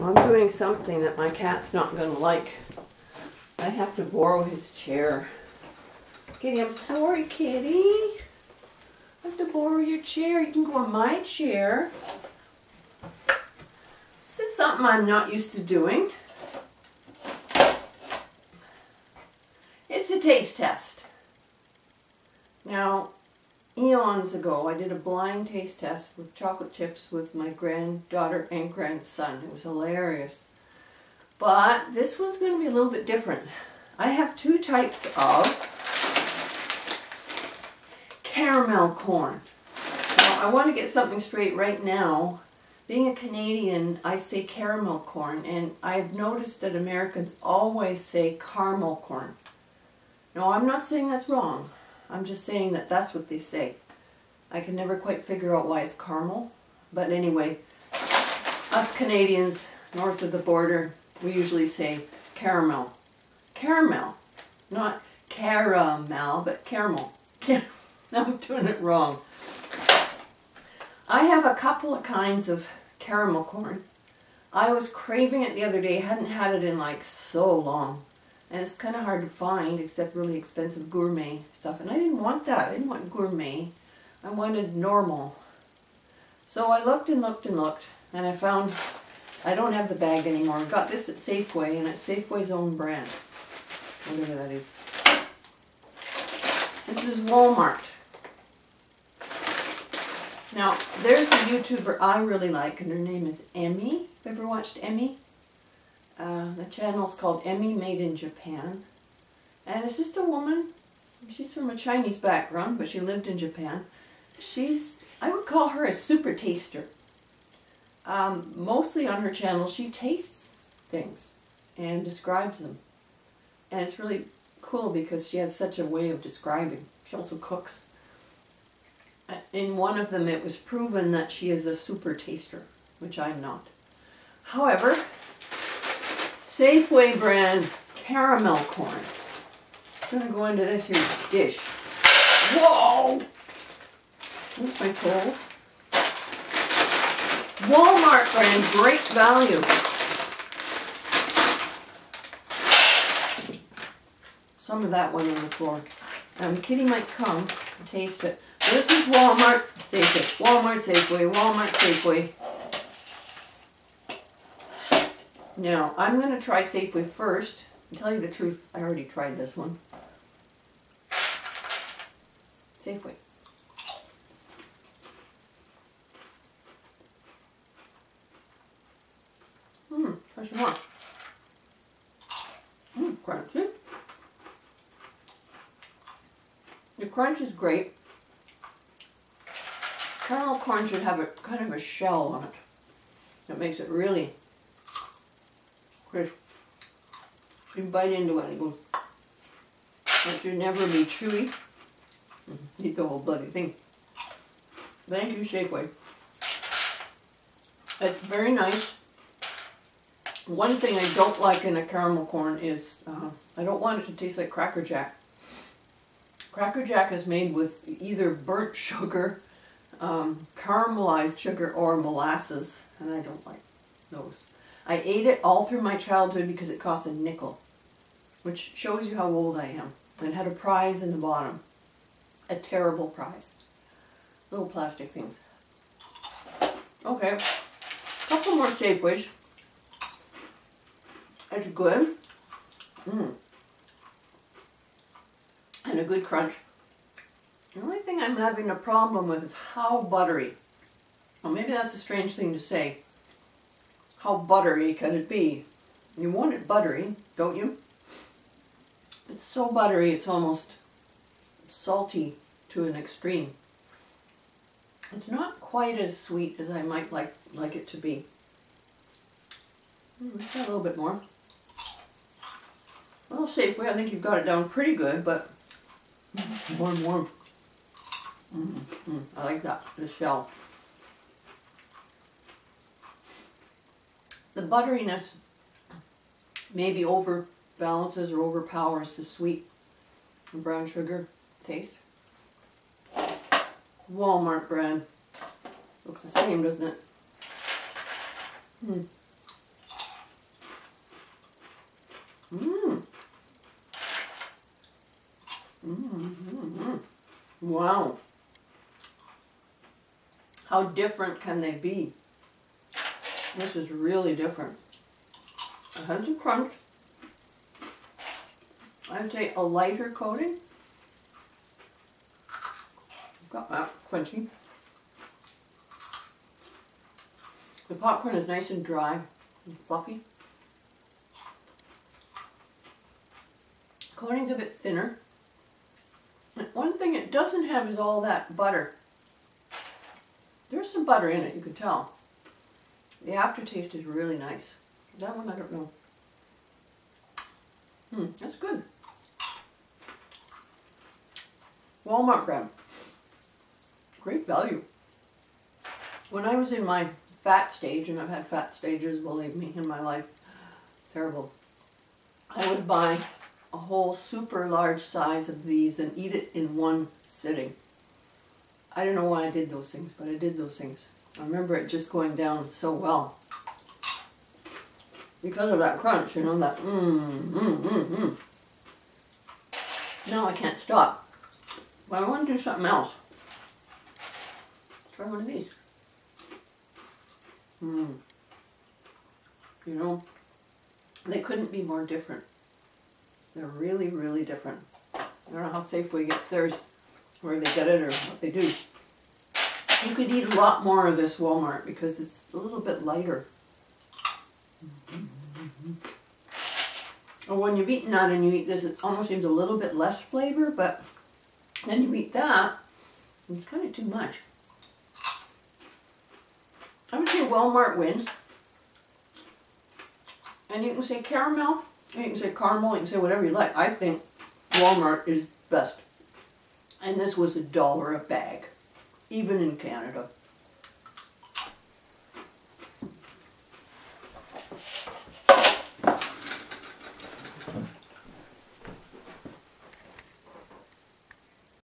I'm doing something that my cat's not going to like. I have to borrow his chair. Kitty, I'm sorry, Kitty. I have to borrow your chair. You can go on my chair. This is something I'm not used to doing. It's a taste test. Now, eons ago, I did a blind taste test with chocolate chips with my granddaughter and grandson. It was hilarious. But this one's going to be a little bit different. I have two types of caramel corn. Now, I want to get something straight right now. Being a Canadian, I say caramel corn, and I've noticed that Americans always say caramel corn. No, I'm not saying that's wrong. I'm just saying that that's what they say. I can never quite figure out why it's caramel. But anyway, us Canadians north of the border, we usually say caramel. Caramel. Not caramel, but caramel. I'm doing it wrong. I have a couple of kinds of caramel corn. I was craving it the other day. Hadn't had it in like so long. And it's kind of hard to find, except really expensive gourmet stuff. And I didn't want that. I didn't want gourmet. I wanted normal. So I looked and looked and looked, and I found I don't have the bag anymore. I got this at Safeway, and it's Safeway's own brand. Whatever that is. This is Walmart. Now, there's a YouTuber I really like, and her name is Emmy. Have you ever watched Emmy? The channel's called Emmy Made in Japan. And it's just a woman. She's from a Chinese background, but she lived in Japan. I would call her a super taster. Mostly on her channel, she tastes things and describes them. And it's really cool because she has such a way of describing. She also cooks. In one of them, it was proven that she is a super taster, which I'm not. However, Safeway brand caramel corn. I'm going to go into this here dish. Whoa! There's my trolls. Walmart brand, great value. Some of that went on the floor. Kitty might come and taste it. This is Walmart, Safeway. Walmart, Safeway, Walmart, Safeway. Now, I'm going to try Safeway first. To tell you the truth, I already tried this one. Safeway. There's some more. Crunchy. The crunch is great. Caramel corn should have a kind of a shell on it. That makes it really crisp. You bite into it and it goes. It should never be chewy. Eat the whole bloody thing. Thank you, Safeway. It's very nice. One thing I don't like in a caramel corn is I don't want it to taste like Cracker Jack. Cracker Jack is made with either burnt sugar, caramelized sugar, or molasses, and I don't like those. I ate it all through my childhood because it cost a nickel, which shows you how old I am. And it had a prize in the bottom. A terrible prize. Little plastic things. Okay, couple more Safeways. It's good. And a good crunch. The only thing I'm having a problem with is how buttery. Well, maybe that's a strange thing to say. How buttery can it be? You want it buttery, don't you? It's so buttery, it's almost salty to an extreme. It's not quite as sweet as I might like it to be. Let's add a little bit more. Well, Safeway, I think you've got it down pretty good, but more and more. I like that, the shell. The butteriness maybe overbalances or overpowers the sweet brown sugar taste. Walmart brand. Looks the same, doesn't it? Mmm. Mm-hmm. Wow. How different can they be? This is really different. It has a crunch. I'd say a lighter coating. Got that crunchy. The popcorn is nice and dry and fluffy. Coating's a bit thinner. And one thing it doesn't have is all that butter. There's some butter in it, you could tell. The aftertaste is really nice. That one, I don't know. That's good. Walmart brand. Great value. When I was in my fat stage, and I've had fat stages, believe me, in my life, terrible, I would buy a whole super large size of these and eat it in one sitting. I don't know why I did those things, but I did those things. I remember it just going down so well. Because of that crunch, you know, that Now I can't stop. But I want to do something else. Try one of these. You know, they couldn't be more different. They're really, really different. I don't know how Safeway gets theirs, where they get it or what they do. You could eat a lot more of this Walmart because it's a little bit lighter. Or when you've eaten that and you eat this, it almost seems a little bit less flavor, but then you eat that, and it's kind of too much. I would say Walmart wins. And you can say caramel, you can say caramel, you can say whatever you like. I think Walmart is best. And this was $1 a bag, even in Canada.